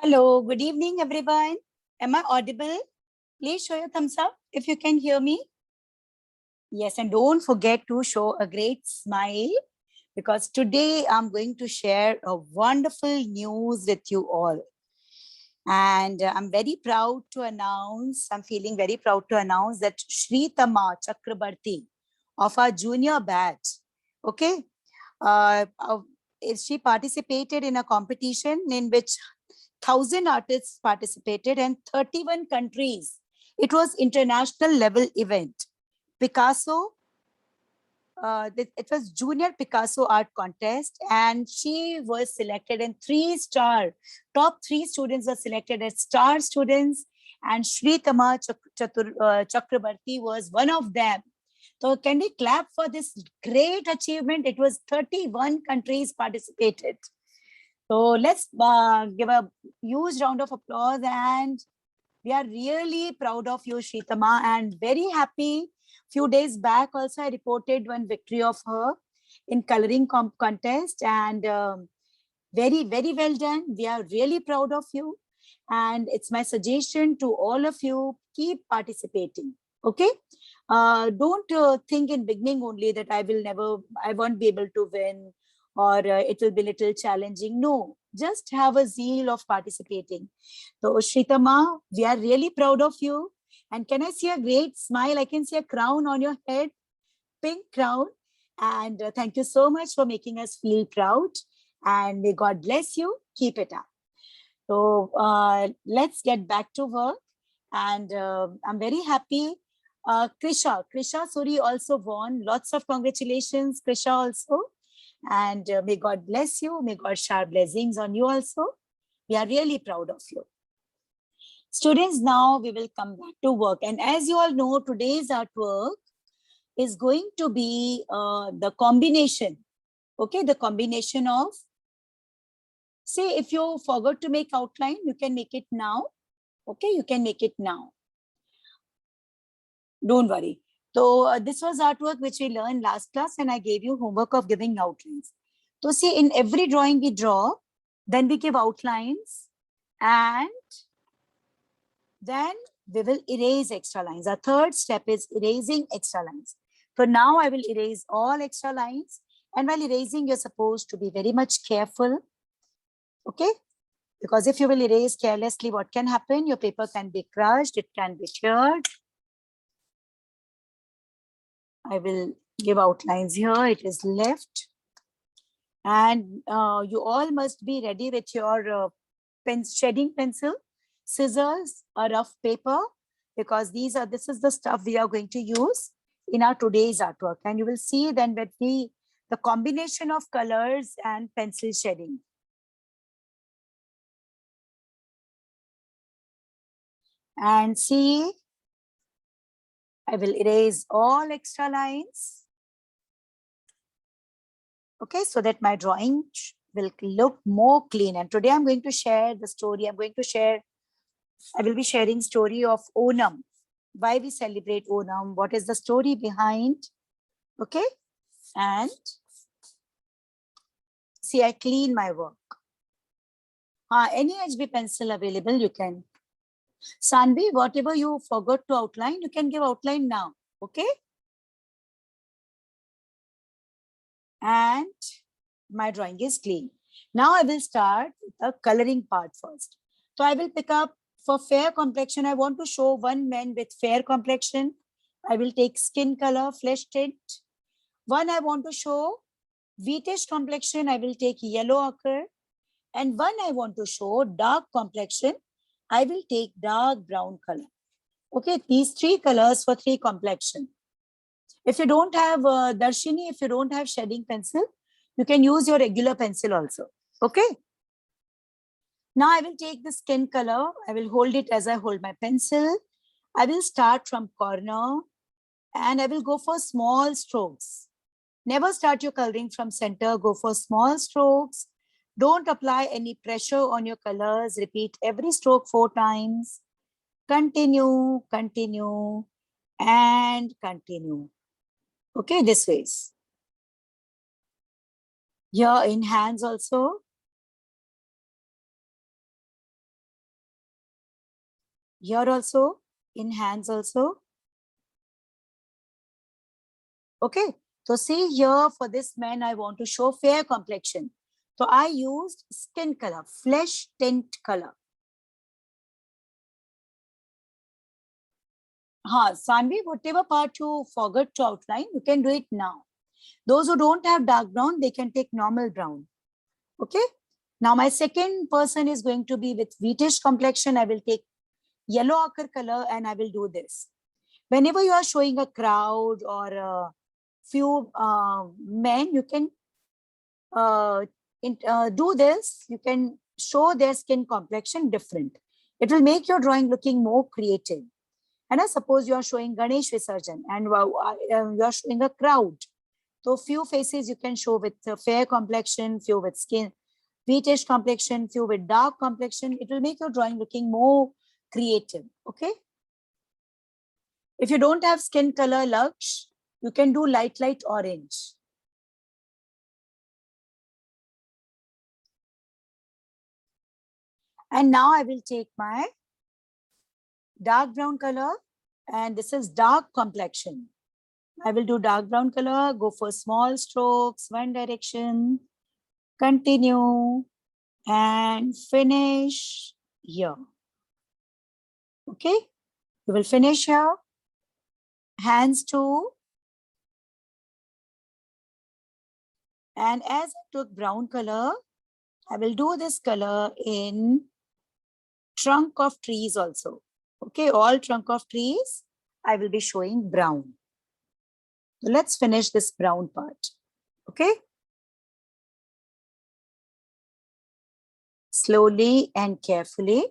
Hello, good evening, everyone. Am I audible? Please show your thumbs up if you can hear me. Yes, and don't forget to show a great smile because today I'm going to share a wonderful news with you all. And I'm very proud to announce, I'm feeling very proud to announce that Shritama Chakrabarti of our junior batch, okay, she participated in a competition in which 1,000 artists participated and 31 countries. It was international level event. Picasso, it was junior Picasso art contest, and she was selected in top three students were selected as star students, and Shritama Chakrabarti was one of them. So can we clap for this great achievement? It was 31 countries participated. So let's give a huge round of applause, and we are really proud of you, Shritama, and very happy. Few days back also I reported one victory of her in coloring contest, and very, very well done. We are really proud of you, and it's my suggestion to all of you, keep participating. Okay, don't think in beginning only that I won't be able to win, or it will be little challenging. No, just have a zeal of participating. So Shritama, we are really proud of you. And can I see a great smile? I can see a crown on your head, pink crown. And thank you so much for making us feel proud. And may God bless you. Keep it up. So let's get back to work. And I'm very happy. Krisha Suri also won. Lots of congratulations, Krisha also. And may God bless you. May God shower blessings on you also. We are really proud of you. Students, now we will come back to work. And as you all know, today's artwork is going to be the combination. Okay, the combination of, say, if you forgot to make outline, you can make it now. Okay, you can make it now. Don't worry. So this was artwork which we learned last class, and I gave you homework of giving outlines. So see, in every drawing we draw, then we give outlines, and then we will erase extra lines. Our third step is erasing extra lines. So now I will erase all extra lines. And while erasing, you're supposed to be very much careful. Okay? Because if you will erase carelessly, what can happen? Your paper can be crushed, it can be teared. I will give outlines here. It is left. And you all must be ready with your shading pencil, scissors, a rough paper, because this is the stuff we are going to use in our today's artwork. And you will see then with the combination of colors and pencil shading. And see, I will erase all extra lines. Okay, so that my drawing will look more clean. And today I'm going to share the story. I will be sharing story of Onam. Why we celebrate Onam, what is the story behind. Okay, and see, I clean my work. Any HB pencil available, you can. Sanvi, whatever you forgot to outline, you can give outline now. Okay. And my drawing is clean. Now I will start the coloring part first. So I will pick up for fair complexion. I want to show one man with fair complexion. I will take skin color, flesh tint. One I want to show wheatish complexion. I will take yellow ochre. And one I want to show dark complexion. I will take dark brown color. Okay, these three colors for three complexion. If you don't have Darshini, if you don't have shading pencil, you can use your regular pencil also. Okay. Now I will take the skin color. I will hold it as I hold my pencil. I will start from corner and I will go for small strokes. Never start your coloring from center. Go for small strokes. Don't apply any pressure on your colors. Repeat every stroke 4 times. Continue, continue, and continue. Okay, this ways. Here in hands also. Here also, in hands also. Okay. So see here for this man, I want to show fair complexion. So I used skin color, flesh tint color. Sanvi, whatever part you forgot to outline, you can do it now. Those who don't have dark brown, they can take normal brown. Okay. Now my second person is going to be with wheatish complexion. I will take yellow ochre color and I will do this. Whenever you are showing a crowd or a few men, you can do this. You can show their skin complexion different. It will make your drawing looking more creative. And I suppose you are showing Ganesh Visarjan and you are showing a crowd. So few faces you can show with fair complexion, few with skin, wheatish complexion, few with dark complexion. It will make your drawing looking more creative. Okay. If you don't have skin color, Laksh, you can do light orange. And now I will take my dark brown color and this is dark complexion. I will do dark brown color, go for small strokes, one direction, continue and finish here. Okay, you will finish here. Hands too. And as I took brown color, I will do this color in trunk of trees also. Okay, all trunk of trees, I will be showing brown. So let's finish this brown part. Okay. Slowly and carefully.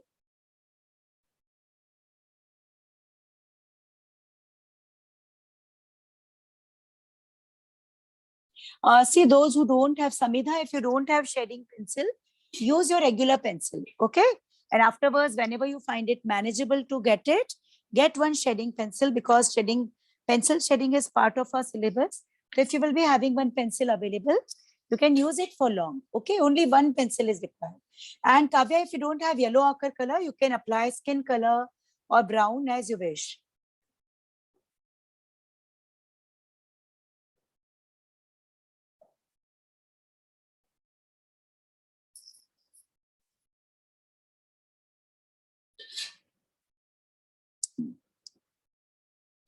See, those who don't have Samidha, if you don't have shading pencil, use your regular pencil. Okay. And afterwards, whenever you find it manageable to get it, get one shading pencil because pencil shading is part of our syllabus. So if you will be having one pencil available, you can use it for long. Okay. Only one pencil is required. And Kavya, if you don't have yellow ochre color, you can apply skin color or brown as you wish.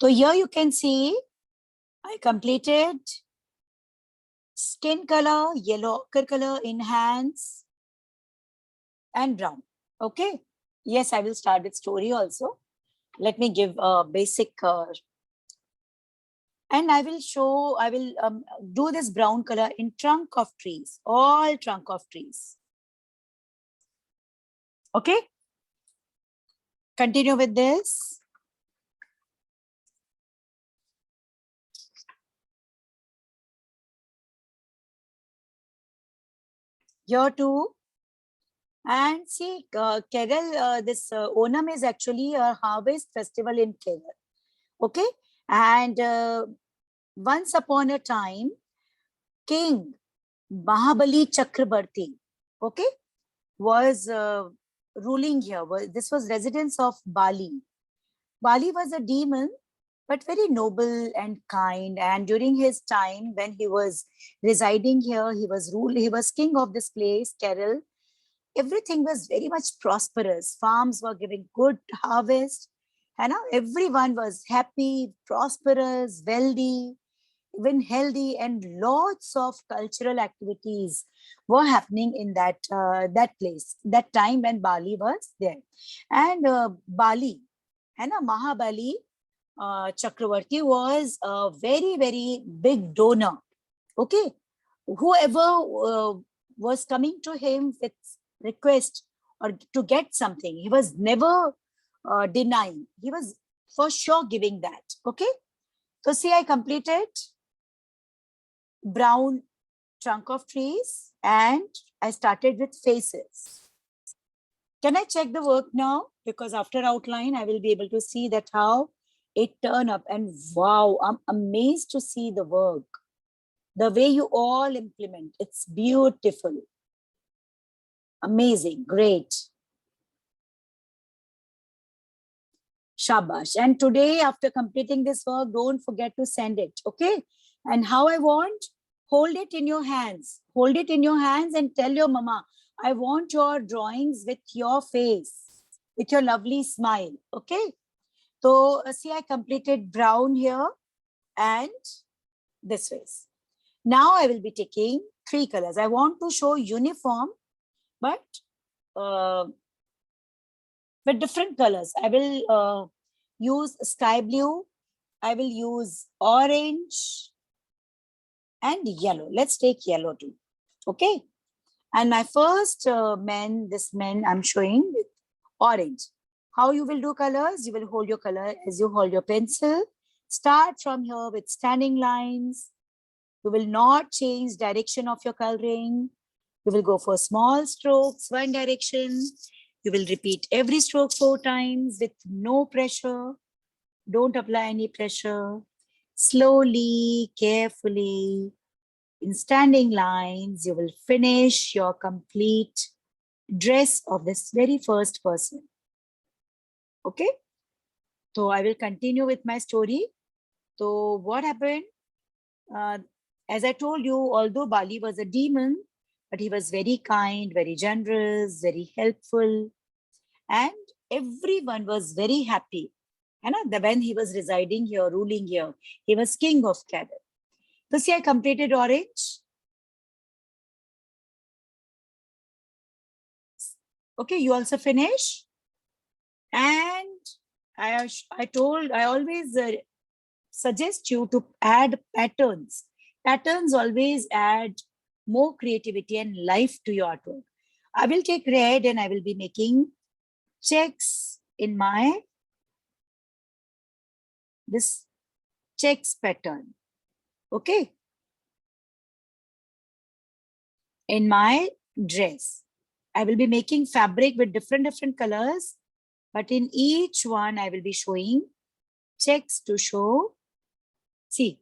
So here you can see I completed skin color, yellow ochre color in hands and brown. Okay. Yes, I will start with story also. Let me give a basic and I will show, I will do this brown color in trunk of trees, all trunk of trees. Okay. Continue with this. Here too. And see, Kerala, this Onam is actually a harvest festival in Kerala. Okay. And once upon a time, King Mahabali Chakrabarti, okay, was ruling here. This was residence of Bali. Bali was a demon, but very noble and kind. And during his time, when he was residing here, he was king of this place, Kerala. Everything was very much prosperous. Farms were giving good harvest. And now everyone was happy, prosperous, wealthy, even healthy, and lots of cultural activities were happening in that place, that time when Bali was there. And Bali, and Mahabali Chakravarti was a very big donor. Okay, whoever was coming to him with request or to get something, he was never denying. He was for sure giving that. Okay, so see, I completed brown trunk of trees and I started with faces. Can I check the work now? Because after outline, I will be able to see that how it turned up. And wow, I'm amazed to see the work. The way you all implement, it's beautiful. Amazing, great. Shabash. And today, after completing this work, don't forget to send it. Okay. And how I want, hold it in your hands. Hold it in your hands and tell your mama, I want your drawings with your face, with your lovely smile. Okay. So see, I completed brown here and this face. Now I will be taking 3 colors. I want to show uniform, but with different colors. I will use sky blue. I will use orange and yellow. Let's take yellow too. Okay. And my first this men I'm showing with orange. How you will do colors? You will hold your color as you hold your pencil. Start from here with standing lines. You will not change direction of your coloring. You will go for small strokes, one direction. You will repeat every stroke 4 times with no pressure. Don't apply any pressure. Slowly, carefully, in standing lines, you will finish your complete dress of this very first person. Okay? So I will continue with my story. So what happened? As I told you, although Bali was a demon, but he was very kind, very generous, very helpful. And everyone was very happy. And when he was residing here, ruling here, he was king of Kedar. So see, I completed orange. Okay, you also finish. And I always suggest you to add patterns. Patterns always add more creativity and life to your artwork. I will take red and I will be making checks in my this checks pattern. Okay. In my dress, I will be making fabric with different colors, but in each one I will be showing checks to show. See,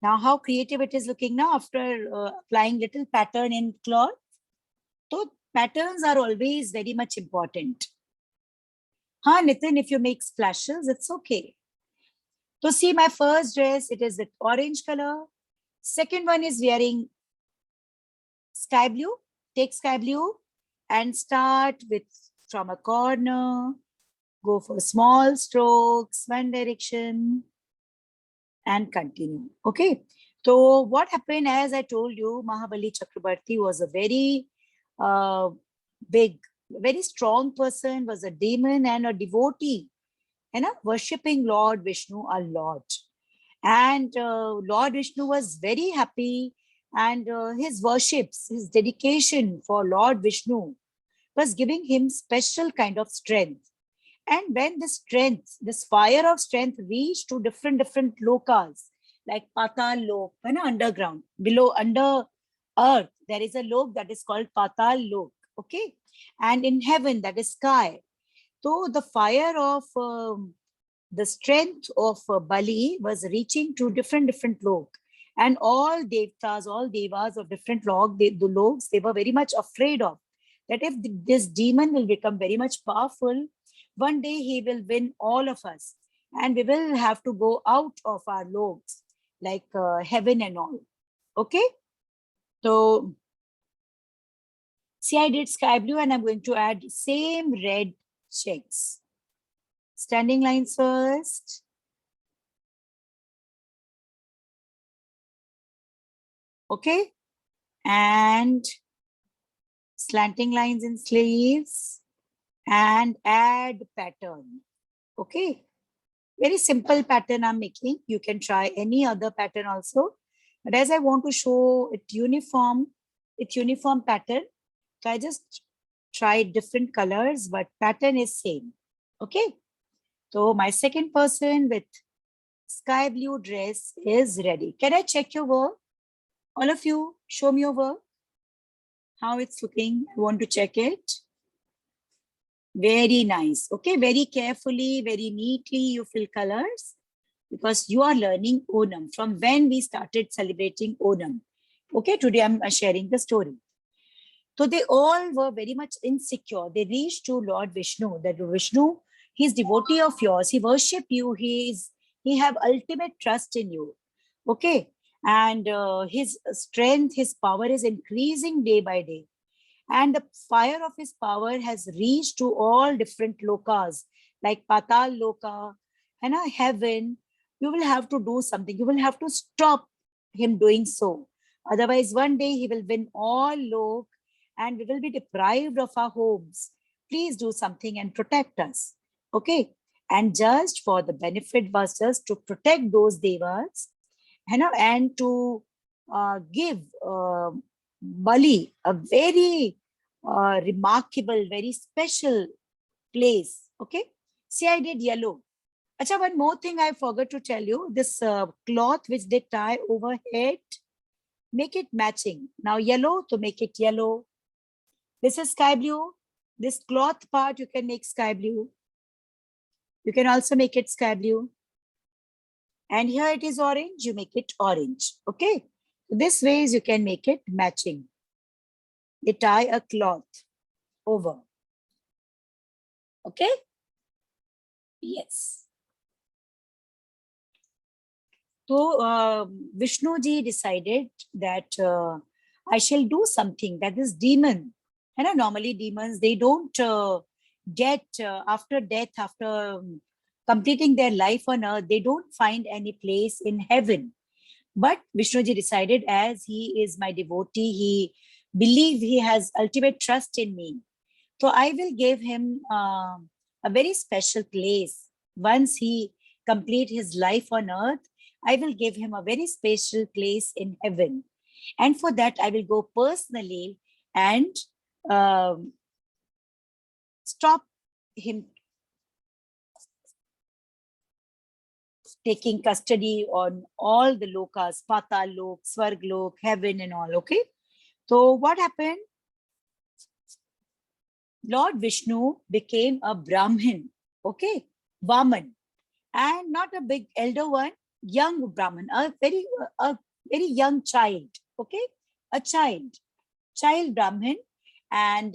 now how creative it is looking now after applying little pattern in cloth. So patterns are always very much important. Nitin, if you make splashes, it's okay. So see my first dress, it is with orange color. Second one is wearing sky blue. Take sky blue and start with from a corner. Go for small strokes, one direction, and continue. Okay. So what happened, as I told you, Mahabali Chakrabarti was a very big, very strong person, was a demon and a devotee, worshipping Lord Vishnu a lot. And Lord Vishnu was very happy, and his worships, his dedication for Lord Vishnu was giving him special kind of strength. And when this strength, this fire of strength reached to different lokas, like Patal Lok, underground, below, under earth, there is a lok that is called Patal Lok, okay? And in heaven, that is sky. So the fire of the strength of Bali was reaching to different lok. And all devtas, all devas of different lok, the loks, they were very much afraid of that if this demon will become very much powerful, one day he will win all of us and we will have to go out of our loks like heaven and all. Okay. So see, I did sky blue and I'm going to add same red checks. Standing lines first. Okay. And slanting lines in sleeves and add pattern. Okay. Very simple pattern I'm making. You can try any other pattern also. But as I want to show it uniform pattern, so I just tried different colors, but pattern is same. Okay. So my second person with sky blue dress is ready. Can I check your work? All of you, show me your work. How it's looking. I want to check it. Very nice. Okay, very carefully, very neatly you fill colors because you are learning Onam from when we started celebrating Onam. Okay, today I'm sharing the story. So they all were very much insecure. They reached to Lord Vishnu, that Vishnu, He's devotee of yours. He worship you. He have ultimate trust in you. Okay. And his strength, his power is increasing day by day. And the fire of his power has reached to all different lokas, like Patal Loka and a heaven. You will have to do something. You will have to stop him doing so. Otherwise, one day he will win all lok and we will be deprived of our homes. Please do something and protect us. Okay. And just for the benefit was just to protect those devas, and to give Bali a very remarkable, very special place. Okay. See, I did yellow. Acha, one more thing I forgot to tell you. This cloth which they tie overhead, make it matching. Now yellow to make it yellow. This is sky blue. This cloth part you can make sky blue. You can also make it sky blue. And here it is orange, you make it orange. Okay. This ways you can make it matching. They tie a cloth over. Okay. Yes. So Vishnu ji decided that I shall do something that is demon. And normally demons, they don't get after death, after completing their life on earth, they don't find any place in heaven. But Vishnuji decided, as he is my devotee, he believes he has ultimate trust in me. So I will give him a very special place. Once he complete his life on earth, I will give him a very special place in heaven. And for that, I will go personally and stop him taking custody on all the lokas, Patal Lok, Swarg Lok, heaven and all, okay? So what happened? Lord Vishnu became a Brahmin, okay? Vaman, and not a big elder one, young Brahmin, a very young child, okay? A child Brahmin. And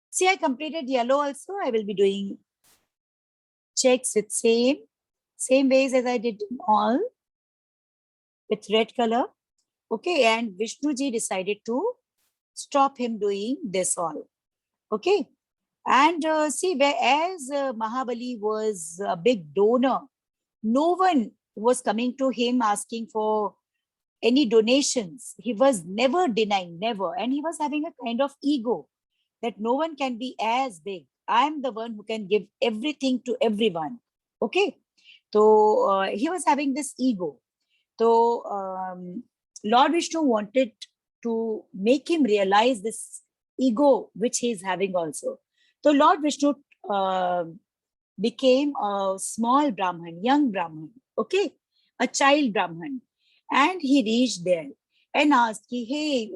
see, I completed yellow also. I will be doing checks with same ways as I did all with red color. Okay, and Vishnu ji decided to stop him doing this all. Okay, and see, whereas Mahabali was a big donor, no one was coming to him asking for any donations. He was never denying, never. And he was having a kind of ego that no one can be as big. I'm the one who can give everything to everyone. Okay. So he was having this ego. So Lord Vishnu wanted to make him realize this ego which he is having also. So Lord Vishnu became a small Brahman, young Brahman, okay, a child Brahman. And he reached there and asked, hey, hey,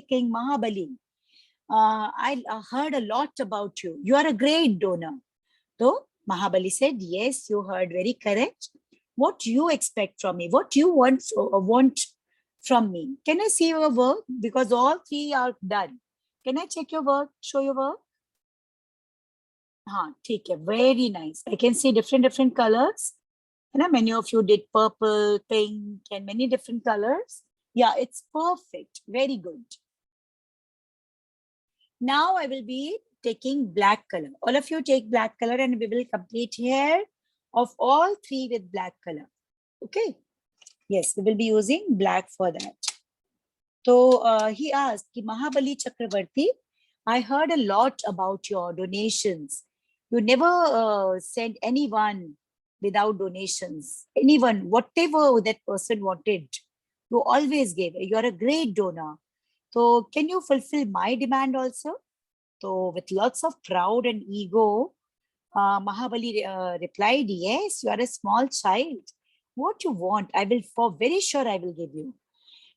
King Mahabali, I heard a lot about you. You are a great donor. So Mahabali said, yes, you heard very correct. What do you expect from me? What do you want from me? Can I see your work? Because all three are done. Can I check your work? Show your work? Take it. Very nice. I can see different colors. And many of you did purple, pink, and many different colors. Yeah, it's perfect. Very good. Now I will be taking black color. All of you take black color and we will complete here of all three with black color. Okay. Yes, we will be using black for that. So he asked, Mahabali Chakravarti, I heard a lot about your donations. You never sent anyone without donations. Anyone, whatever that person wanted, you always gave. You are a great donor. So can you fulfill my demand also? So with lots of pride and ego, Mahabali replied, yes, you are a small child. What you want, I will, for very sure I will give you.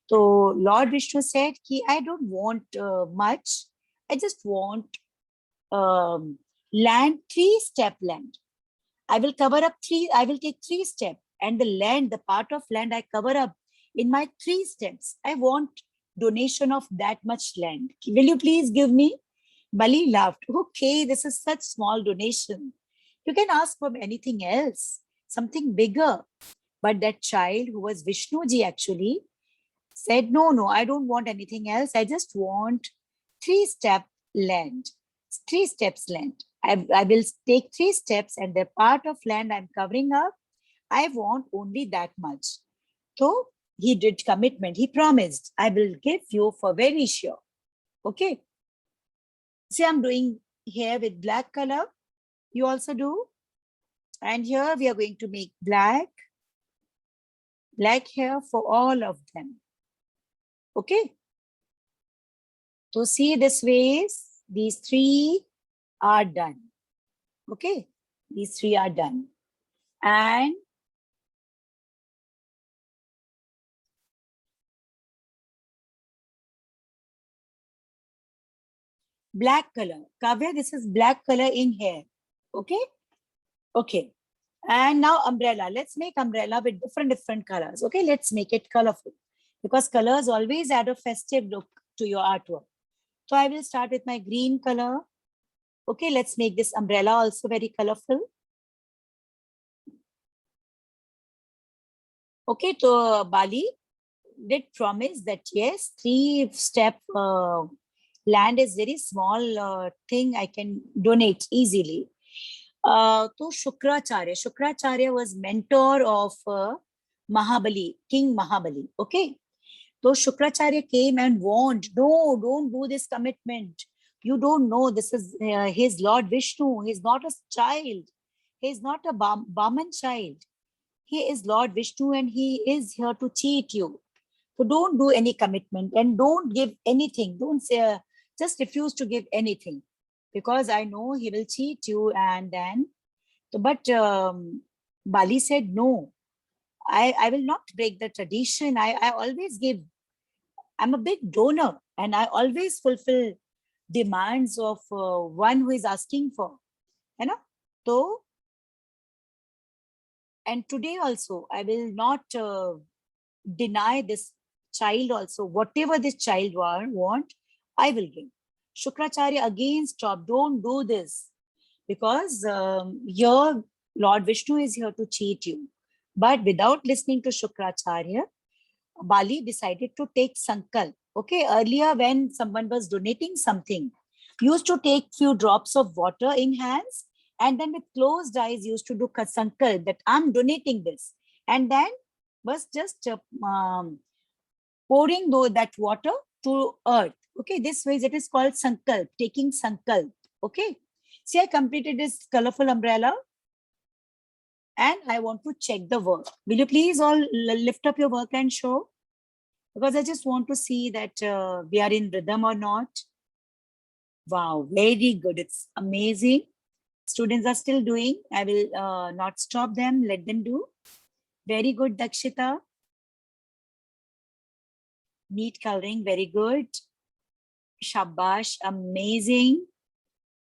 So Lord Vishnu said, I don't want much. I just want land, 3-step land. I will cover up I will take 3 steps, and the land, the part of land I cover up in my 3 steps. I want donation of that much land. Will you please give me? Bali laughed. Okay, this is such small donation. You can ask for anything else, something bigger. But that child, who was Vishnuji actually, said, no, no, I don't want anything else. I just want 3-step land, 3 steps land. I will take 3 steps, and the part of land I'm covering up, I want only that much. So he did commitment. He promised, I will give you for very sure. Okay. See, I'm doing here with black color. You also do. And here we are going to make black hair for all of them. Okay. So see this ways, these 3 are done. Okay. These 3 are done. And black color. Kavya, this is black color in here. Okay. Okay. And now umbrella. Let's make umbrella with different colors. Okay. Let's make it colorful, because colors always add a festive look to your artwork. So I will start with my green color. Okay. Let's make this umbrella also very colorful. Okay. So Bali did promise that yes, 3-step land is very small thing I can donate easily. So Shukracharya was mentor of Mahabali, King Mahabali. Okay. So Shukracharya came and warned, no, don't do this commitment. You don't know, this is his Lord Vishnu. He's not a child. He's not a Brahman child. He is Lord Vishnu, and he is here to cheat you. So don't do any commitment, and don't give anything. Don't say, just refuse to give anything, because I know he will cheat you. And then, but Bali said, no, I will not break the tradition. I always give. I'm a big donor, and I always fulfill demands of one who is asking for. You know? So, and today also, I will not deny this child also. Whatever this child want, I will give. Shukracharya again stopped. Don't do this, because your Lord Vishnu is here to cheat you. But without listening to Shukracharya, Bali decided to take sankalp. Okay, earlier when someone was donating something, used to take few drops of water in hands, and then with closed eyes used to do sankalp that I'm donating this, and then was just pouring that water to earth. Okay, this way it is called sankalp, taking sankalp. Okay, see, I completed this colorful umbrella, and I want to check the work. Will you please all lift up your work and show? Because I just want to see that we are in rhythm or not. Wow, very good. It's amazing. Students are still doing. I will not stop them. Let them do. Very good, Dakshita. Neat coloring. Very good. Shabash. Amazing.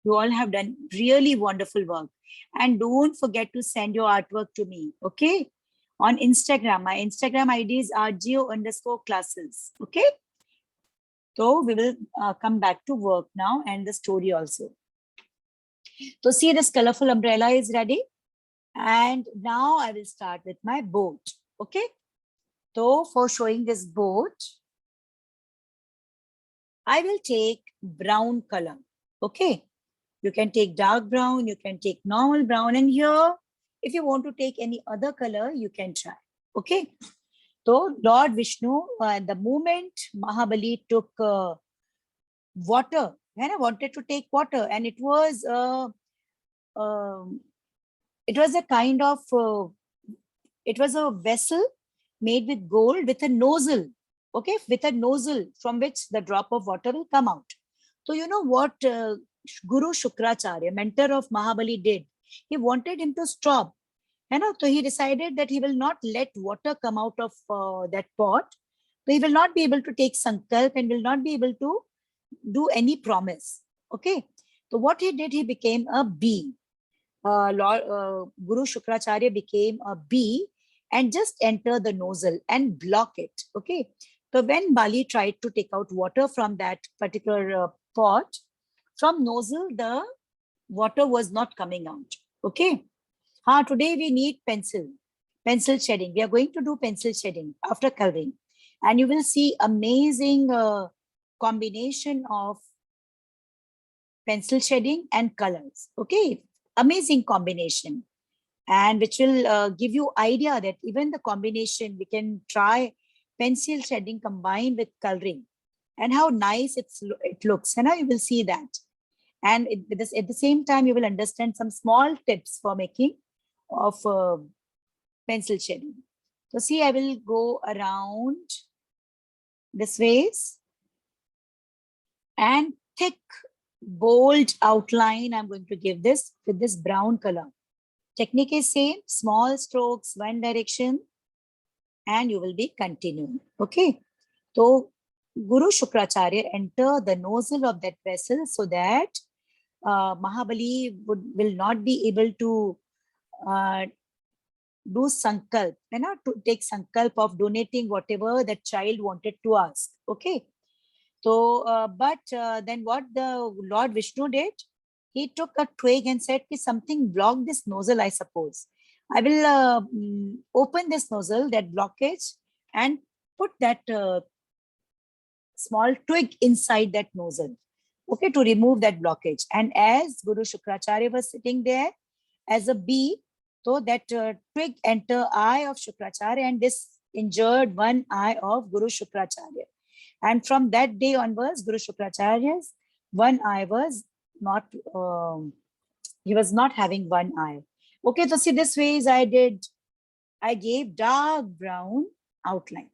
You all have done really wonderful work. And don't forget to send your artwork to me. Okay. On Instagram. My Instagram ID is rgo_classes. Okay. So we will come back to work now, and the story also. So see, this colorful umbrella is ready. And now I will start with my boat. Okay. So for showing this boat, I will take brown color. Okay. You can take dark brown, you can take normal brown. And here, if you want to take any other color, you can try. Okay. So Lord Vishnu, the moment Mahabali took water, and I wanted to take water, and it was a kind of it was a vessel made with gold with a nozzle. Okay, with a nozzle from which the drop of water will come out. So you know what Guru Shukracharya, mentor of Mahabali, did? He wanted him to stop. So he decided that he will not let water come out of that pot. So he will not be able to take sankalp and will not be able to do any promise. Okay. So what he did, he became a bee. Guru Shukracharya became a bee and just enter the nozzle and block it. Okay. So when Bali tried to take out water from that particular pot, from nozzle, the water was not coming out. Okay. Today we need pencil shading. We are going to do pencil shading after coloring. And you will see amazing combination of pencil shading and colors. Okay. Amazing combination. And which will give you idea that even the combination, we can try pencil shading combined with coloring and how nice it looks. And now you will see that. And at the same time, you will understand some small tips for making of pencil shading. So see, I will go around this ways and thick, bold outline. I'm going to give this with this brown color. Technique is same, small strokes, one direction, and you will be continuing. Okay. So Guru Shukracharya enter the nozzle of that vessel so that Mahabali will not be able to do sankalp, to take sankalp of donating whatever that child wanted to ask. Okay. So, then what the Lord Vishnu did? He took a twig and said, something blocked this nozzle, I suppose. I will open this nozzle, that blockage, and put that small twig inside that nozzle. Okay, to remove that blockage. And as Guru Shukracharya was sitting there as a bee, so that twig enter eye of Shukracharya, and this injured one eye of Guru Shukracharya. And from that day onwards, Guru Shukracharya's one eye was not, he was not having one eye. Okay, so see this ways I gave dark brown outlines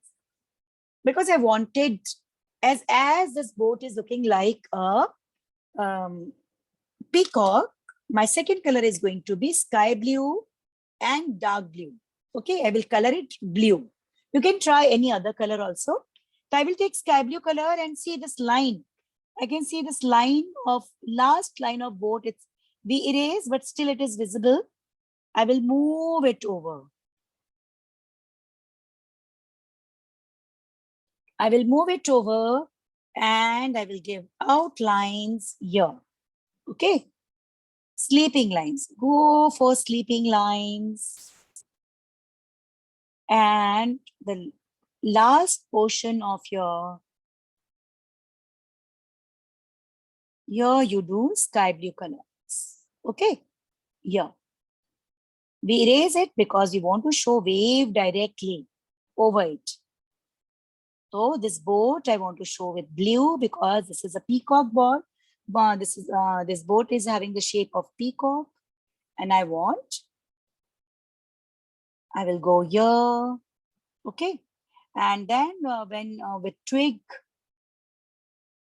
because I wanted, as this boat is looking like a peacock, my second color is going to be sky blue and dark blue. Okay, I will color it blue. You can try any other color also. So I will take sky blue color and see this line. I can see this line of last line of boat. It's we erase, but still it is visible. I will move it over. I will move it over and I will give outlines here. Okay. Sleeping lines. Go for sleeping lines. And the last portion of your, here you do sky blue colors. Okay. Here. We erase it because we want to show wave directly over it. So this boat I want to show with blue because this is a peacock boat. This boat is having the shape of peacock, and I will go here. Okay. And then when with twig,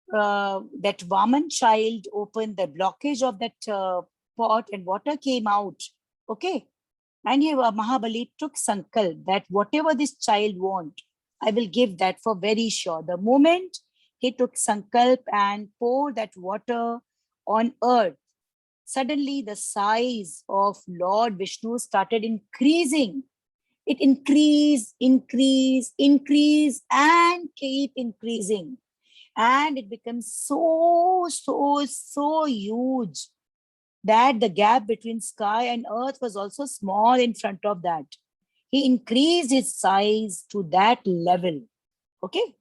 that Vaman child opened the blockage of that pot and water came out. Okay. And here Mahabali took sankalp that whatever this child want, I will give that for very sure. The moment he took sankalp and poured that water on earth, suddenly the size of Lord Vishnu started increasing. It increased, and keep increasing. And it becomes so huge that the gap between sky and earth was also small in front of that. He increased his size to that level. Okay.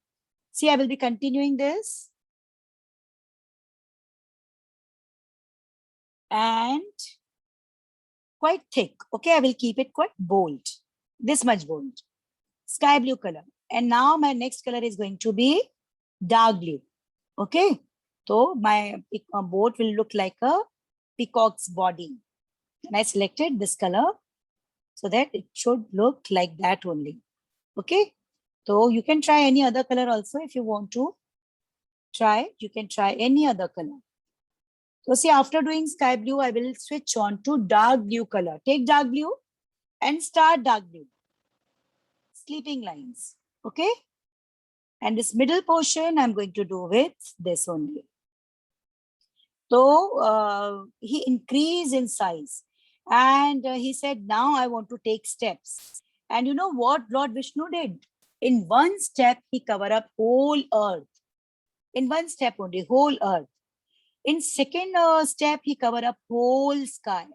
See, I will be continuing this. And quite thick. Okay, I will keep it quite bold. This much bold. Sky blue color. And now my next color is going to be dark blue. Okay. So my boat will look like a peacock's body. And I selected this color so that it should look like that only. Okay. So you can try any other color also if you want to try. You can try any other color. So see, after doing sky blue, I will switch on to dark blue color. Take dark blue and start dark blue. Sleeping lines. Okay. And this middle portion, I'm going to do with this only. So he increased in size. And he said, now I want to take steps. And you know what Lord Vishnu did? In one step, he covered up whole earth. In one step only, whole earth. In second step, he covered up whole sky.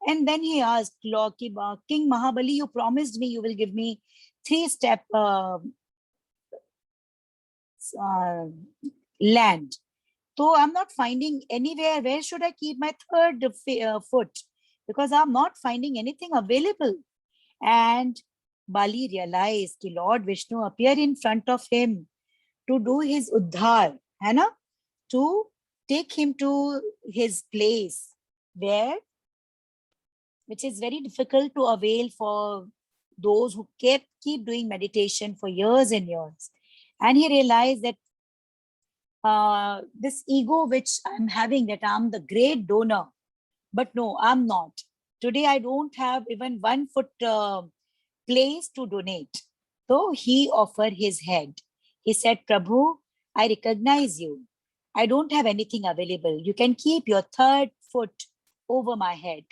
And then he asked King Mahabali, you promised me you will give me 3-step land. So I'm not finding anywhere. Where should I keep my third foot? Because I'm not finding anything available. And Bali realized that Lord Vishnu appeared in front of him to do his uddhar, है ना? To take him to his place where, which is very difficult to avail for those who keep doing meditation for years and years. And he realized that this ego which I'm having, that I'm the great donor, but no, I'm not. Today, I don't have even 1 foot place to donate. So he offered his head. He said, Prabhu, I recognize you. I don't have anything available. You can keep your third foot over my head.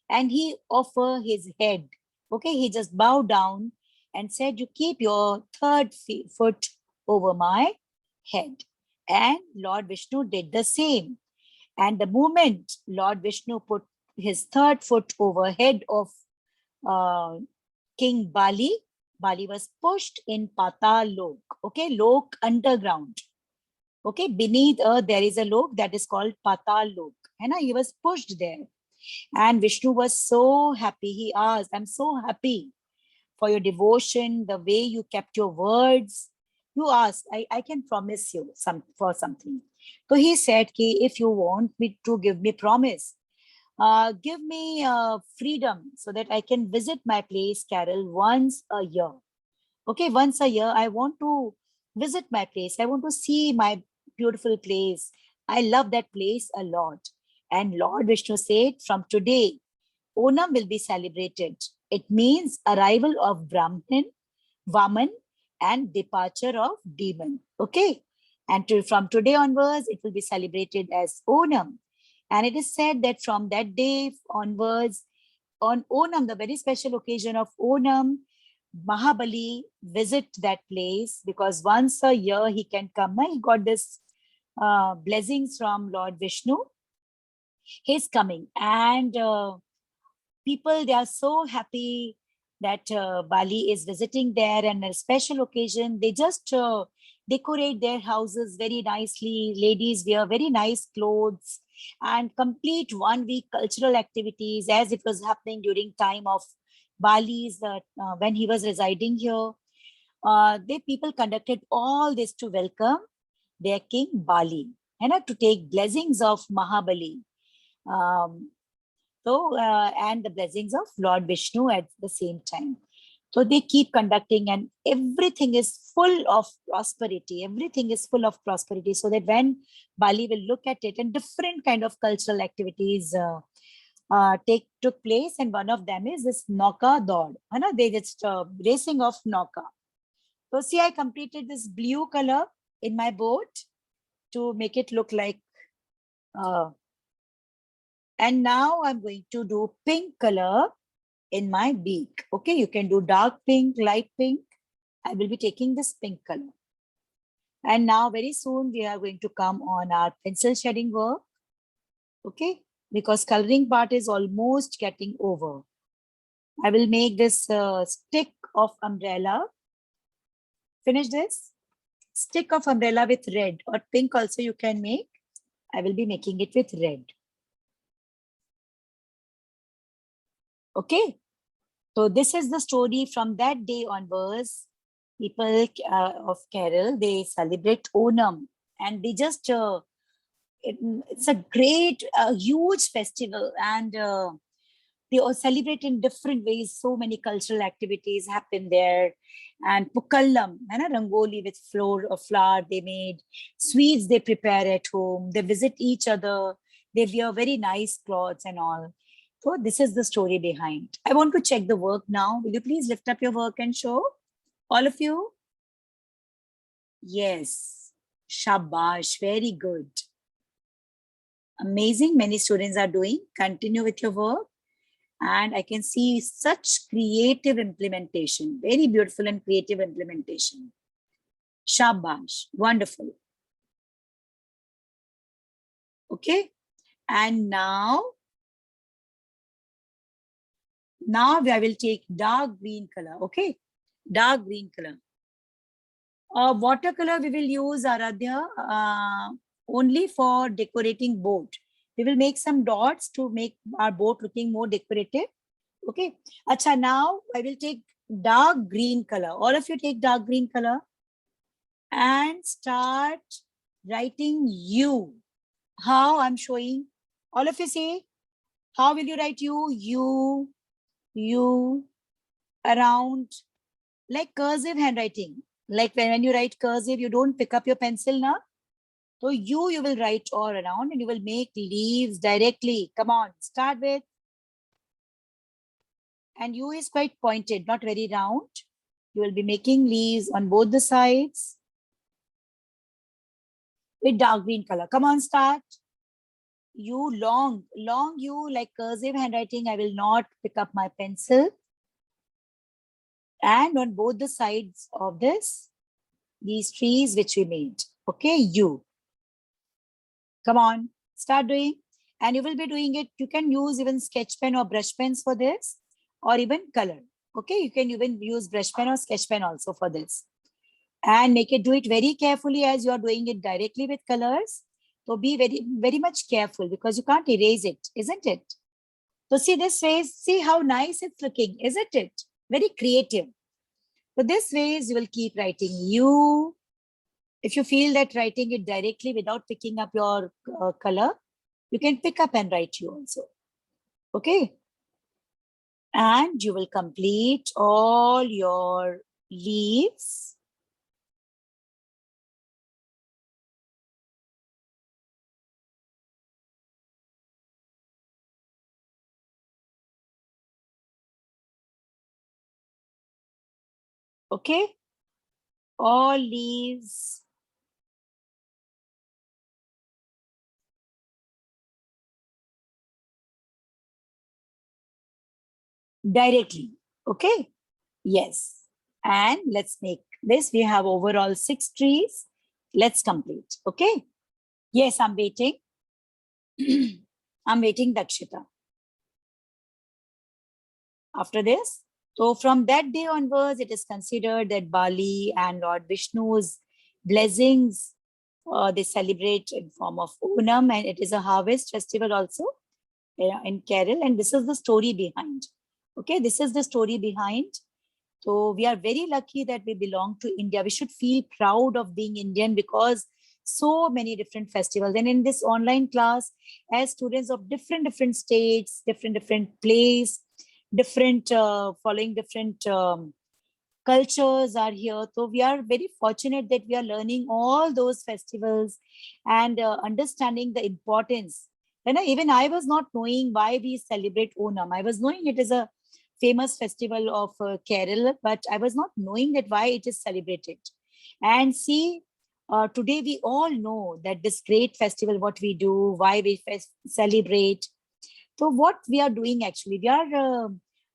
And he offered his head. Okay, he just bowed down and said, you keep your third foot over my head. And Lord Vishnu did the same. And the moment Lord Vishnu put his third foot over head of King Bali, Bali was pushed in Patal Lok. Okay, Lok underground. Okay, beneath earth there is a lok that is called Patal Lok. And he was pushed there. And Vishnu was so happy. He asked, I'm so happy for your devotion, the way you kept your words. You asked, I can promise you for something. So he said, if you want me to give me promise, give me freedom so that I can visit my place, Carol, once a year. Okay, once a year, I want to visit my place. I want to see my beautiful place. I love that place a lot. And Lord Vishnu said, from today, Onam will be celebrated. It means arrival of Brahman, Vaman, and departure of demon. Okay. And from today onwards, it will be celebrated as Onam. And it is said that from that day onwards, on Onam, the very special occasion of Onam, Mahabali visit that place because once a year he can come. He got this blessings from Lord Vishnu. He's coming. And people, they are so happy that Bali is visiting there, and a special occasion, they just decorate their houses very nicely. Ladies wear very nice clothes and complete 1 week cultural activities as it was happening during time of Bali's when he was residing here. They people conducted all this to welcome their king Bali and to take blessings of Mahabali. And the blessings of Lord Vishnu at the same time. So they keep conducting, and everything is full of prosperity. Everything is full of prosperity. So that when Bali will look at it, and different kind of cultural activities took place, and one of them is this Nauka Dod. They just racing of Nauka. So see, I completed this blue color in my boat to make it look like. And now I'm going to do pink color in my beak. Okay, you can do dark pink, light pink. I will be taking this pink color. And now very soon we are going to come on our pencil shading work. Okay, because coloring part is almost getting over. I will make this stick of umbrella. Finish this. Stick of umbrella with red or pink also you can make. I will be making it with red. Okay, so this is the story. From that day onwards, people of Kerala, they celebrate Onam, and they just, it's a great, huge festival, and they all celebrate in different ways. So many cultural activities happen there. And Pukallam, Rangoli with flour they made, sweets they prepare at home, they visit each other, they wear very nice clothes and all. So this is the story behind. I want to check the work now. Will you please lift up your work and show? All of you? Yes. Shabash. Very good. Amazing. Many students are doing. Continue with your work. And I can see such creative implementation. Very beautiful and creative implementation. Shabash. Wonderful. Okay. And now Now I will take dark green color, okay? Dark green color. Watercolor we will use, Aradhya, only for decorating boat. We will make some dots to make our boat looking more decorative. Okay. Acha, now I will take dark green color. All of you take dark green color and start writing U. How I'm showing. All of you say, how will you write U, U, around, like cursive handwriting. Like when you write cursive, you don't pick up your pencil now. So you will write all around and you will make leaves directly. Come on, start with. And U is quite pointed, not very round. You will be making leaves on both the sides with dark green color. Come on, start. U long U, like cursive handwriting. I will not pick up my pencil. And on both the sides of this, these trees which we made. Okay, U. Come on, start doing. And you will be doing it. You can use even sketch pen or brush pens for this, or even color. Okay, you can even use brush pen or sketch pen also for this. And do it very carefully as you are doing it directly with colors. So be very much careful because you can't erase it, isn't it? So see this way, see how nice it's looking, isn't it? Very creative. So this ways you will keep writing U. If you feel that writing it directly without picking up your color, you can pick up and write U also. Okay. And you will complete all your leaves. Okay. All leaves. Directly. Okay. Yes. And let's make this. We have overall 6 trees. Let's complete. Okay. Yes, I'm waiting. I'm waiting, Dakshita. After this, so from that day onwards, it is considered that Bali and Lord Vishnu's blessings, they celebrate in form of Onam, and it is a harvest festival also in Kerala. And this is the story behind. Okay, this is the story behind. So we are very lucky that we belong to India. We should feel proud of being Indian because so many different festivals. And in this online class, as students of different states, different place, different following different cultures are here. So we are very fortunate that we are learning all those festivals and understanding the importance. And even I was not knowing why we celebrate Onam. I was knowing it is a famous festival of Kerala, but I was not knowing that why it is celebrated. And see, today we all know that this great festival, what we do, why we celebrate. So what we are doing actually, we are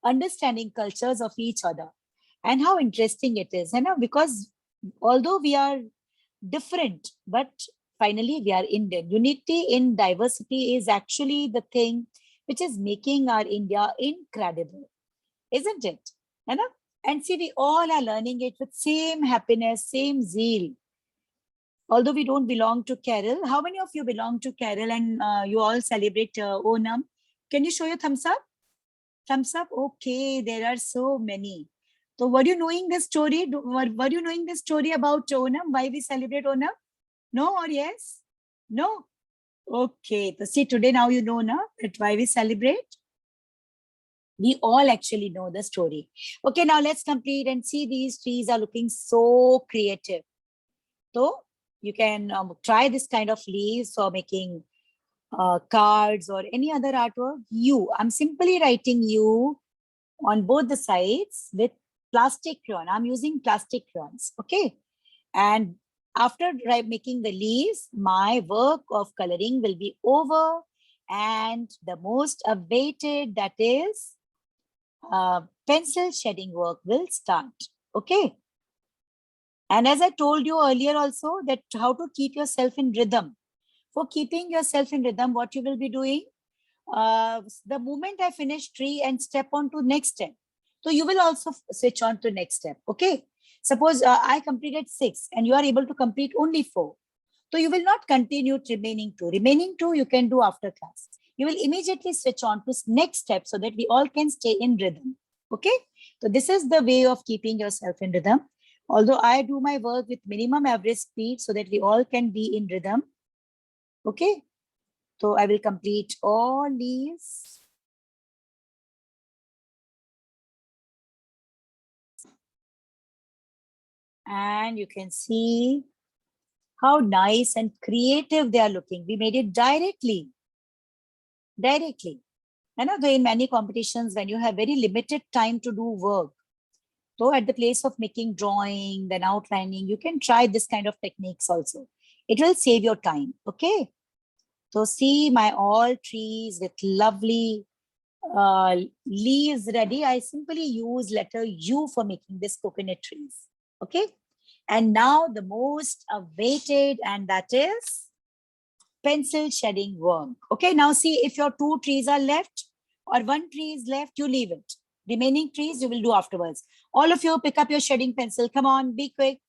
understanding cultures of each other and how interesting it is. You know, because although we are different, but finally we are Indian. Unity in diversity is actually the thing which is making our India incredible, isn't it? You know? And see, we all are learning it with same happiness, same zeal. Although we don't belong to Kerala, how many of you belong to Kerala and you all celebrate Onam? Can you show your thumbs up? Thumbs up. Okay, there are so many. So were you knowing this story? Were you knowing this story about Onam? Why we celebrate Onam? No or yes? No? Okay. So see, today now you know now that why we celebrate. We all actually know the story. Okay, now let's complete and see these trees are looking so creative. So you can try this kind of leaves for making cards or any other artwork. I'm simply writing U on both the sides with plastic crayon. I'm using plastic crayons. Okay. And after making the leaves, my work of coloring will be over. And the most awaited, that is pencil shedding work, will start. Okay. And as I told you earlier also, that how to keep yourself in rhythm. For keeping yourself in rhythm, what you will be doing? The moment I finish tree and step on to next step, so you will also switch on to next step. Okay. Suppose I completed 6 and you are able to complete only 4. So you will not continue remaining 2. Remaining 2 you can do after class. You will immediately switch on to next step so that we all can stay in rhythm. Okay. So this is the way of keeping yourself in rhythm. Although I do my work with minimum average speed so that we all can be in rhythm. Okay. So I will complete all these. And you can see how nice and creative they are looking. We made it directly. Directly. And in many competitions, when you have very limited time to do work, so at the place of making drawing, then outlining, you can try this kind of techniques also. It will save your time. Okay. So see my all trees with lovely leaves ready. I simply use letter U for making this coconut trees. Okay. And now the most awaited, and that is pencil shedding work. Okay, now see if your 2 trees are left or 1 tree is left, you leave it. Remaining trees you will do afterwards. All of you pick up your shedding pencil. Come on, be quick.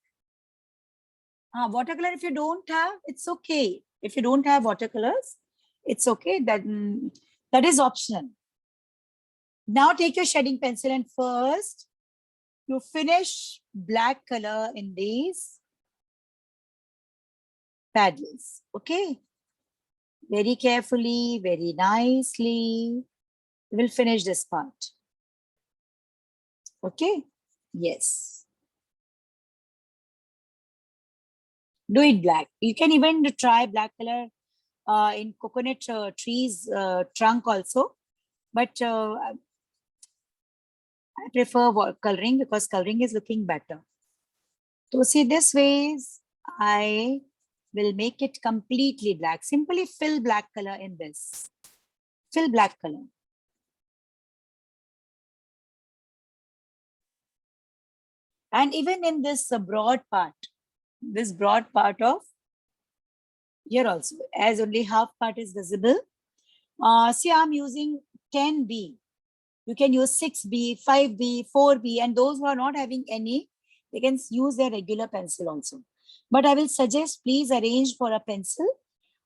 Watercolor, if you don't have, it's okay. If you don't have watercolors, it's okay. That is optional. Now take your shedding pencil and first you finish black color in these paddles. Okay. Very carefully, very nicely. We'll finish this part. Okay. Yes. Do it black. You can even try black color in coconut trees trunk also. But I prefer coloring because coloring is looking better. So see this ways, I will make it completely black. Simply fill black color in this. Fill black color. And even in this broad part of here also, as only half part is visible. See, I'm using 10B. You can use 6B, 5B, 4B, and those who are not having any, they can use their regular pencil also. But I will suggest please arrange for a pencil,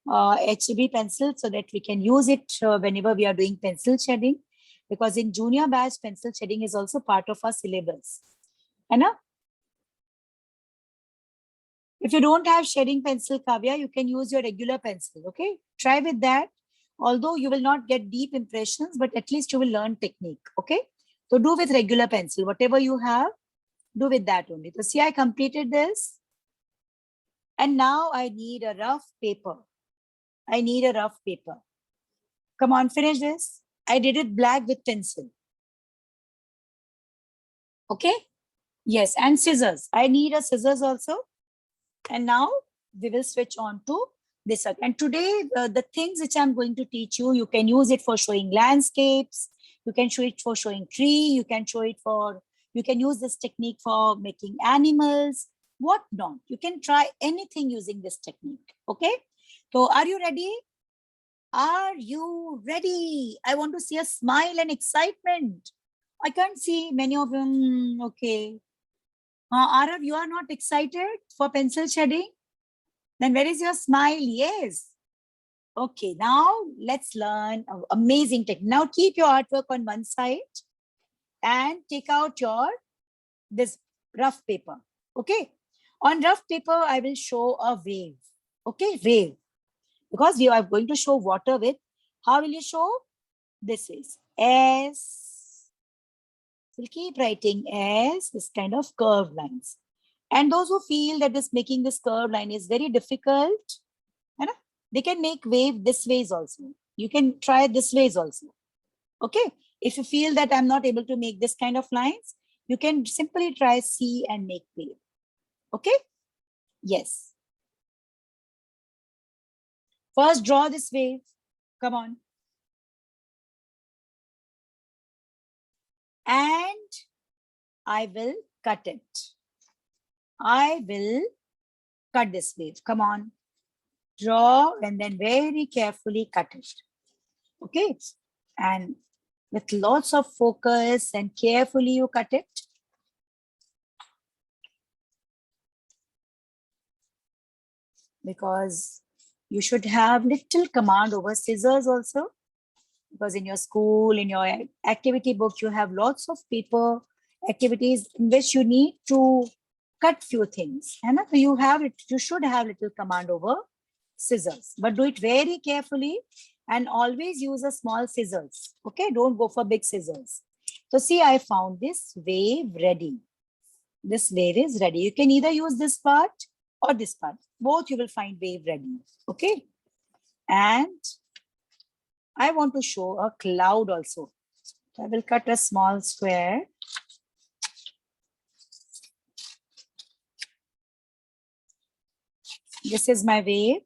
HB pencil, so that we can use it whenever we are doing pencil shading. Because in junior batch, pencil shading is also part of our syllabus. If you don't have shading pencil, Kavya, you can use your regular pencil. Okay, try with that. Although you will not get deep impressions, but at least you will learn technique. Okay, so do with regular pencil. Whatever you have, do with that only. So see, I completed this. And now I need a rough paper. I need a rough paper. Come on, finish this. I did it black with pencil. Okay. Yes, and scissors. I need a scissors also. And now we will switch on to this. And today, the things which I'm going to teach you, you can use it for showing landscapes. You can show it for showing tree. You can show it for, you can use this technique for making animals, what not. You can try anything using this technique. Okay. So are you ready? Are you ready? I want to see a smile and excitement. I can't see many of them. Okay. Arav, you are not excited for pencil shading? Then where is your smile? Yes. Okay, now let's learn amazing technique. Now keep your artwork on one side and take out your this rough paper. Okay. On rough paper, I will show a wave. Okay, wave. Because we are going to show water with. How will you show? This is S. We'll keep writing S, this kind of curved lines. And those who feel that this making this curved line is very difficult, they can make wave this ways also. You can try this ways also. Okay. If you feel that I'm not able to make this kind of lines, you can simply try C and make wave. Okay. Yes. First draw this wave. Come on. And I will cut it. I will cut this wave. Come on. Draw and then very carefully cut it. Okay. And with lots of focus and carefully you cut it. Because you should have little command over scissors also. Because in your school, in your activity book, you have lots of paper activities in which you need to cut few things. And you have it, you should have little command over scissors, but do it very carefully and always use a small scissors. Okay, don't go for big scissors. So see, I found this wave ready. This wave is ready. You can either use this part or this part. Both you will find wave ready. Okay. And I want to show a cloud also. So I will cut a small square. This is my wave.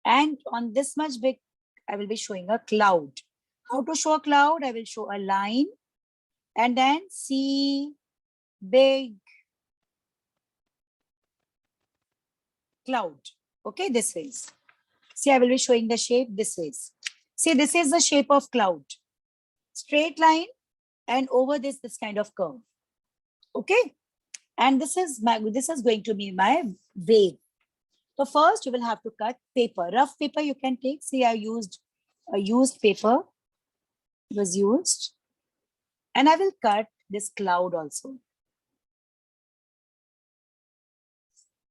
And on this much big, I will be showing a cloud. How to show a cloud? I will show a line and then see big cloud. Okay, this is. See, I will be showing the shape this is. See, this is the shape of cloud. Straight line and over this kind of curve. Okay. And this is going to be my wave. So first you will have to cut paper. Rough paper you can take. See, I used a used paper. It was used. And I will cut this cloud also.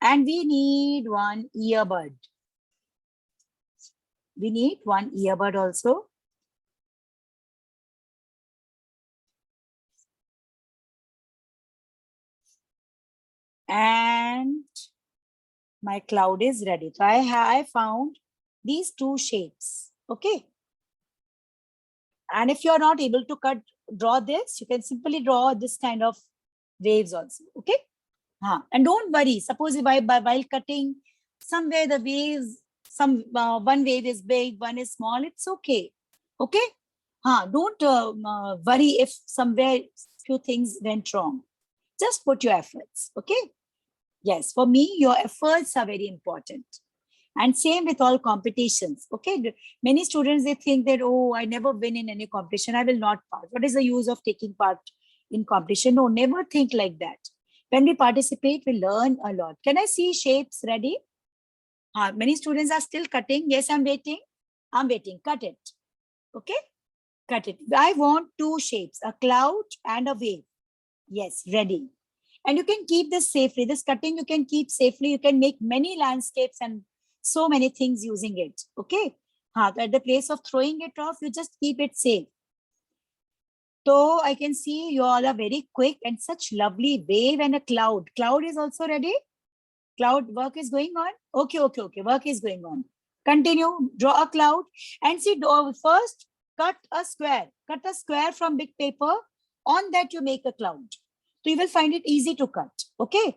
And we need one earbud. We need one earbud also. And my cloud is ready. So I found these two shapes. Okay. And if you're not able to draw this, you can simply draw this kind of waves also. Okay. And don't worry. Suppose if while cutting, somewhere the waves, one wave is big, one is small. It's okay. Okay. Don't worry if somewhere few things went wrong. Just put your efforts. Okay. Yes, for me, your efforts are very important. And same with all competitions. Okay. Many students, they think that, oh, I never win in any competition. I will not part. What is the use of taking part in competition? No, never think like that. When we participate, we learn a lot. Can I see shapes ready? Many students are still cutting. Yes, I'm waiting. I'm waiting. Cut it. Okay. Cut it. I want two shapes, a cloud and a wave. Yes, ready. And you can keep this safely. This cutting you can keep safely. You can make many landscapes and so many things using it. Okay. At the place of throwing it off, you just keep it safe. So I can see you all are very quick and such lovely wave and a cloud. Cloud is also ready. Cloud work is going on. Okay. Work is going on. Continue. Draw a cloud and see. First, cut a square. Cut a square from big paper. On that, you make a cloud. So you will find it easy to cut. Okay.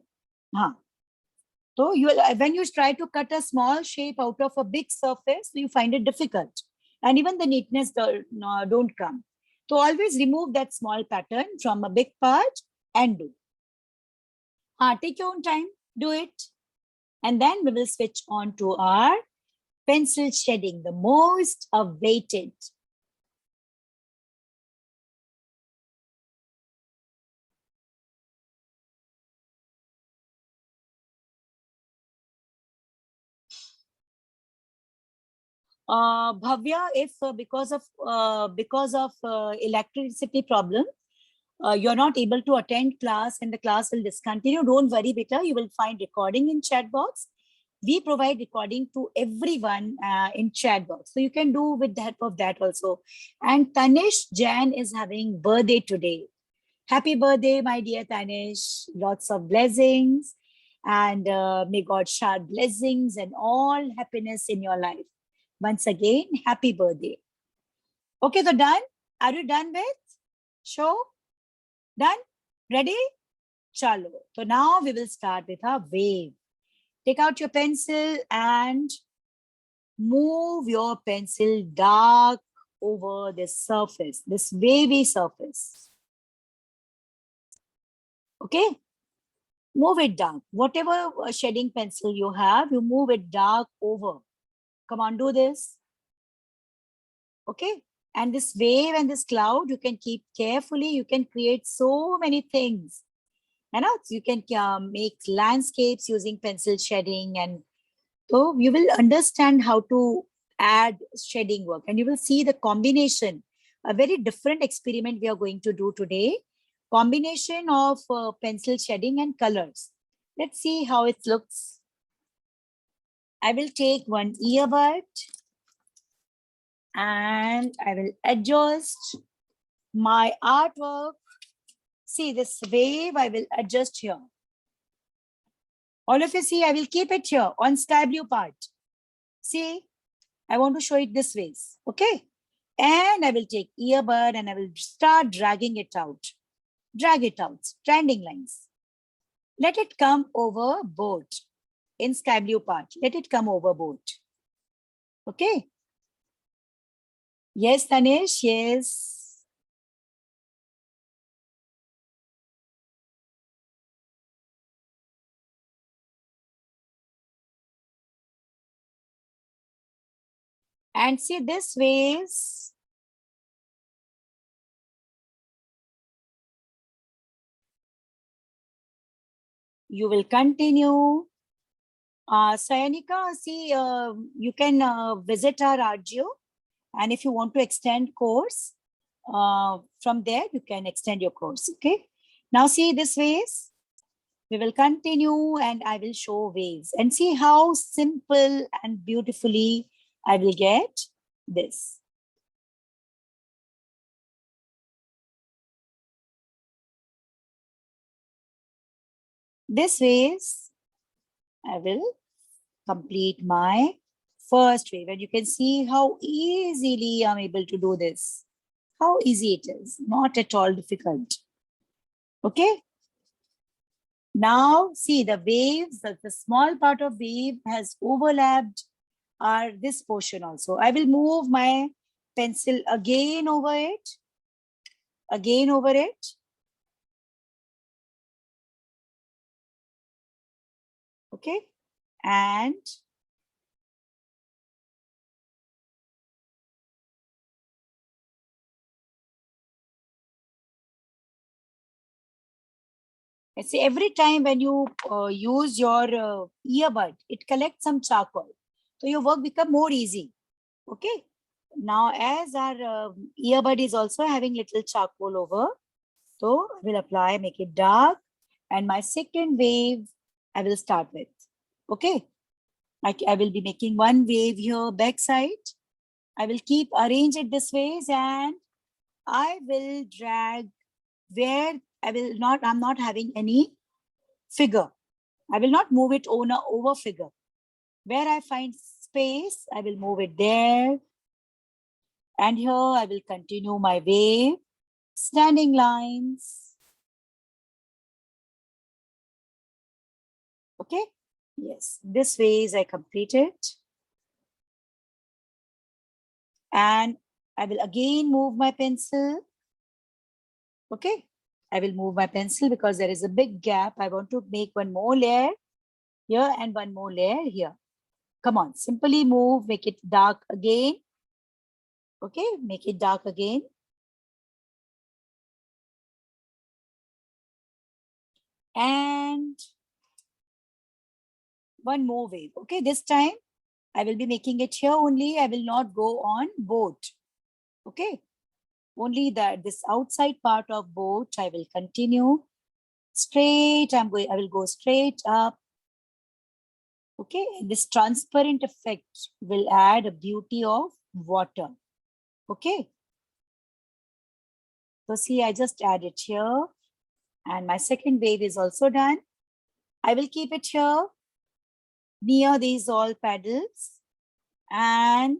So when you try to cut a small shape out of a big surface, you find it difficult. And even the neatness don't come. So always remove that small pattern from a big part and do. Take your own time. Do it. And then we will switch on to our pencil shading, the most awaited. Bhavya, if because of electricity problem, you're not able to attend class and the class will discontinue, don't worry, beta. You will find recording in chat box. We provide recording to everyone in chat box. So you can do with the help of that also. And Tanish Jan is having birthday today. Happy birthday, my dear Tanish. Lots of blessings. And may God shower blessings and all happiness in your life. Once again, happy birthday. Okay, so done? Are you done with show? Done? Ready? Chalo. So now we will start with our wave. Take out your pencil and move your pencil dark over this surface, this wavy surface. Okay? Move it dark. Whatever shading pencil you have, you move it dark over. Come on, do this. Okay. And this wave and this cloud, you can keep carefully. You can create so many things. And you can make landscapes using pencil shading. And so you will understand how to add shading work. And you will see the combination, a very different experiment we are going to do today. Combination of pencil shading and colors. Let's see how it looks. I will take one earbud and I will adjust my artwork. See this wave, I will adjust here. All of you see, I will keep it here on sky blue part. See, I want to show it this way, okay? And I will take earbud and I will start dragging it out. Drag it out, trending lines. Let it come over board in sky blue part. Let it come over board. Okay. Yes, Tanish, yes. And see this ways. You will continue. Sayanika, see, you can visit our RGO. And if you want to extend course, from there, you can extend your course, okay? Now see this ways. We will continue and I will show waves and see how simple and beautifully I will get this. This ways, I will complete my first wave. And you can see how easily I'm able to do this. How easy it is, not at all difficult. Okay. Now see the waves, the small part of wave has overlapped are this portion also. I will move my pencil again over it. Again over it. Okay. And see, every time when you use your earbud, it collects some charcoal. So your work become more easy. Okay. Now, as our earbud is also having little charcoal over, so I will apply, make it dark. And my second wave, I will start with. Okay. I will be making one wave here, back side. I will keep arrange it this ways and I will drag where I'm not having any figure. I will not move it on a over figure. Where I find space, I will move it there. And here I will continue my wave, standing lines. Okay. Yes, this ways I complete it. And I will again move my pencil. Okay. I will move my pencil because there is a big gap. I want to make one more layer here and one more layer here. Come on, simply move, make it dark again. Okay, make it dark again. And one more wave. Okay, this time I will be making it here only. I will not go on boat. Okay, only this outside part of boat I will continue straight. I will go straight up. Okay, and this transparent effect will add a beauty of water. Okay. So see, I just add it here. And my second wave is also done. I will keep it here near these all paddles. And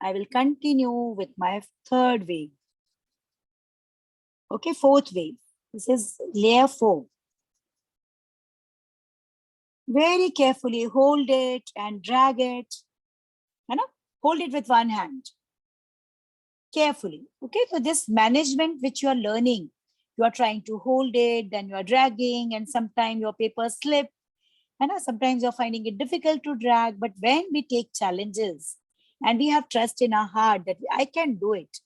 I will continue with my third wave. Okay, fourth wave. This is layer 4. Very carefully hold it and drag it. You know, hold it with one hand. Carefully. Okay, so this management which you are learning, you are trying to hold it, then you are dragging, and sometimes your paper slip. And sometimes you're finding it difficult to drag, but when we take challenges and we have trust in our heart that I can do it,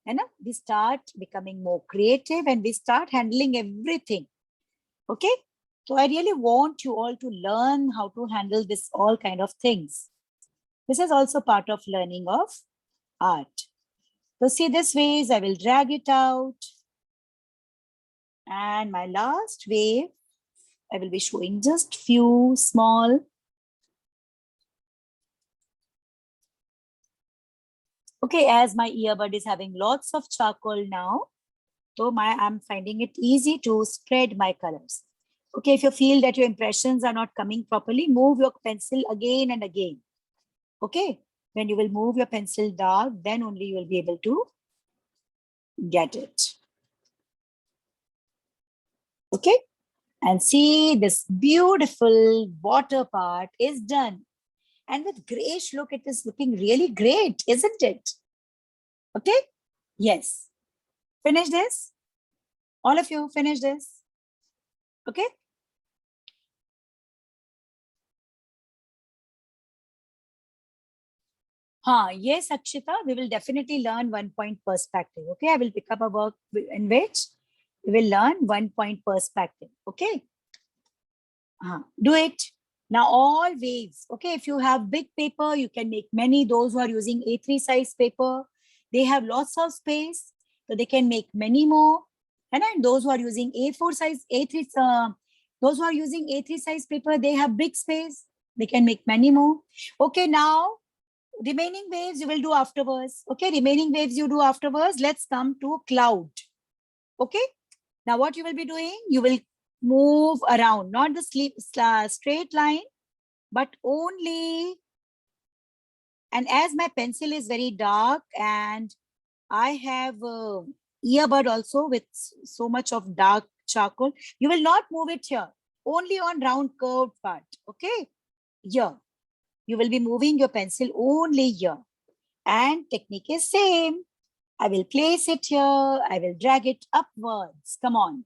and we start becoming more creative and we start handling everything. Okay. So I really want you all to learn how to handle this all kind of things. This is also part of learning of art. So see this ways, I will drag it out. And my last wave, I will be showing just few small. Okay, as my earbud is having lots of charcoal now, so I'm finding it easy to spread my colors. Okay, if you feel that your impressions are not coming properly, move your pencil again and again. Okay, when you will move your pencil dark, then only you will be able to get it. Okay, and see this beautiful water part is done. And with grayish look, it is looking really great, isn't it? Okay, yes. Finish this. All of you finish this. Okay. Yes, Akshita, we will definitely learn 1 point perspective. Okay, I will pick up a work in which we will learn 1 point perspective. Okay, do it. Now all waves. Okay, if you have big paper, you can make many. Those who are using A3 size paper, they have lots of space, so they can make many more. And then those who are using A4 size, A3, those who are using A3 size paper, they have big space. They can make many more. Okay, now remaining waves you will do afterwards. Okay, remaining waves you do afterwards. Let's come to cloud. Okay, now what you will be doing, you will move around, not the straight line, but only, and as my pencil is very dark and I have earbud also with so much of dark charcoal, you will not move it here, only on round curved part. Okay, here you will be moving your pencil only here, and technique is same. I will place it here, I will drag it upwards, come on,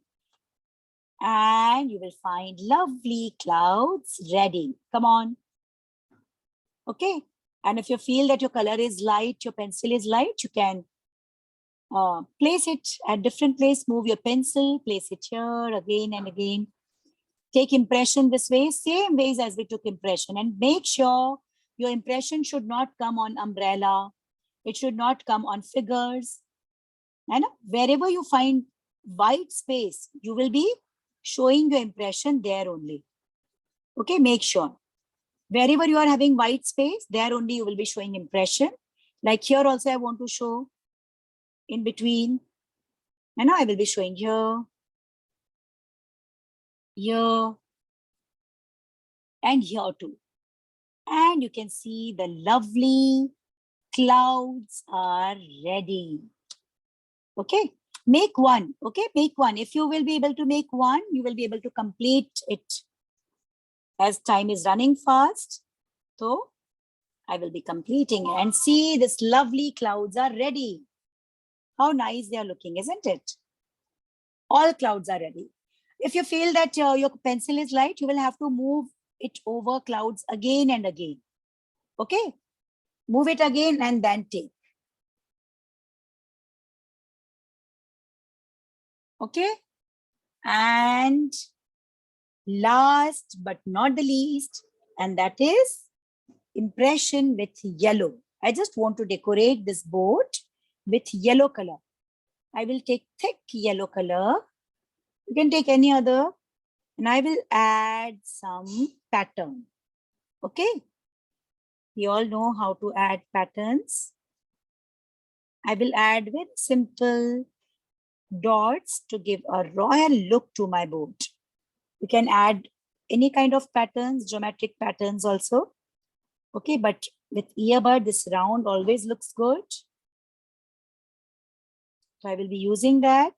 and you will find lovely clouds ready. Come on. Okay, and if you feel that your color is light, your pencil is light, you can place it at different place, move your pencil, place it here again and again. Take impression this way, same ways as we took impression, and make sure your impression should not come on umbrella. It should not come on figures. And wherever you find white space, you will be showing your impression there only. Okay, make sure. Wherever you are having white space, there only you will be showing impression. Like here also I want to show in between. And now I will be showing here, here, and here too. And you can see the lovely clouds are ready. Okay, make one. Okay, make one. If you will be able to make one, you will be able to complete it. As time is running fast, so I will be completing, and see this lovely clouds are ready. How nice they are looking, isn't it? All clouds are ready. If you feel that your pencil is light, you will have to move it over clouds again and again. Okay, move it again and then take. Okay, and last but not the least, and that is impression with yellow. I just want to decorate this board with yellow color. I will take thick yellow color. You can take any other, and I will add some pattern. Okay, we all know how to add patterns. I will add very simple dots to give a royal look to my board. You can add any kind of patterns, geometric patterns also. Okay, but with earbud, this round always looks good. So I will be using that.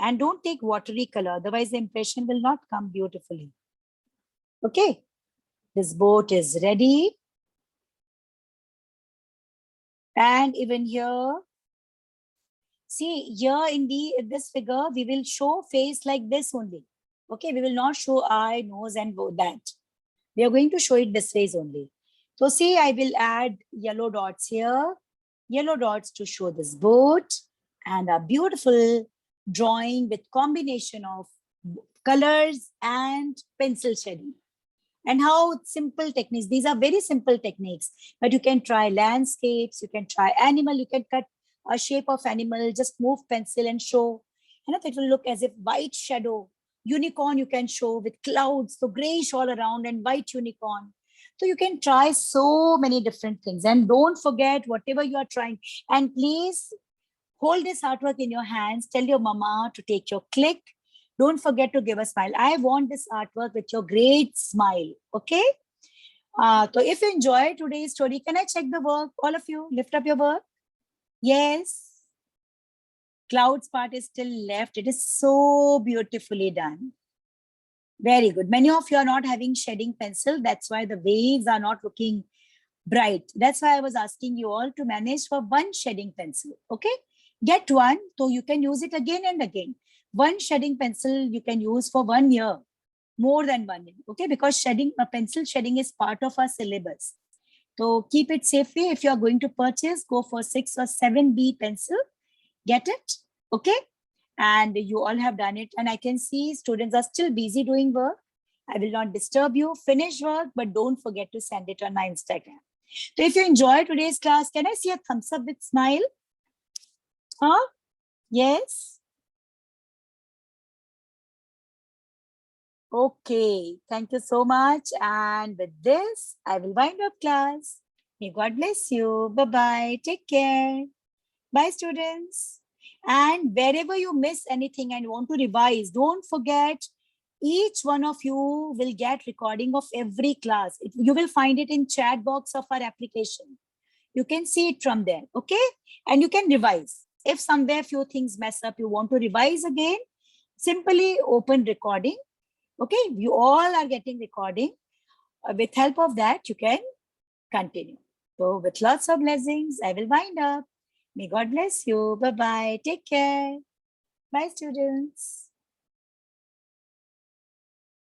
And don't take watery color, otherwise the impression will not come beautifully. Okay, this boat is ready. And even here, see here in this figure, we will show face like this only. Okay, we will not show eye, nose, and that. We are going to show it this ways only. So see, I will add yellow dots here, yellow dots to show this boat, and a beautiful drawing with combination of colors and pencil shading. And how simple techniques, these are very simple techniques, but you can try landscapes, you can try animal, you can cut a shape of animal, just move pencil and show, it will look as if white shadow. Unicorn you can show with clouds, so grayish all around and white unicorn. So you can try so many different things, and don't forget whatever you are trying. And please hold this artwork in your hands, tell your mama to take your click. Don't forget to give a smile. I want this artwork with your great smile. Okay. So if you enjoy today's story, can I check the work? All of you, lift up your work. Yes. Clouds part is still left. It is so beautifully done. Very good. Many of you are not having shading pencil. That's why the waves are not looking bright. That's why I was asking you all to manage for one shading pencil. Okay. Get one, so you can use it again and again. One shading pencil you can use for 1 year, more than 1 year. Okay. Because pencil shading is part of our syllabus. So keep it safely. If you are going to purchase, go for 6 or 7B pencil. Get it? Okay. And you all have done it. And I can see students are still busy doing work. I will not disturb you. Finish work, but don't forget to send it on my Instagram. So if you enjoy today's class, can I see a thumbs up with smile? Huh? Yes? Okay. Thank you so much. And with this, I will wind up class. May God bless you. Bye-bye. Take care. Bye, students. And wherever you miss anything and want to revise, don't forget, each one of you will get recording of every class. You will find it in chat box of our application. You can see it from there, okay? And you can revise. If somewhere few things mess up, you want to revise again, simply open recording, okay? You all are getting recording. With help of that, you can continue. So with lots of blessings, I will wind up. May God bless you. Bye-bye. Take care. Bye, students.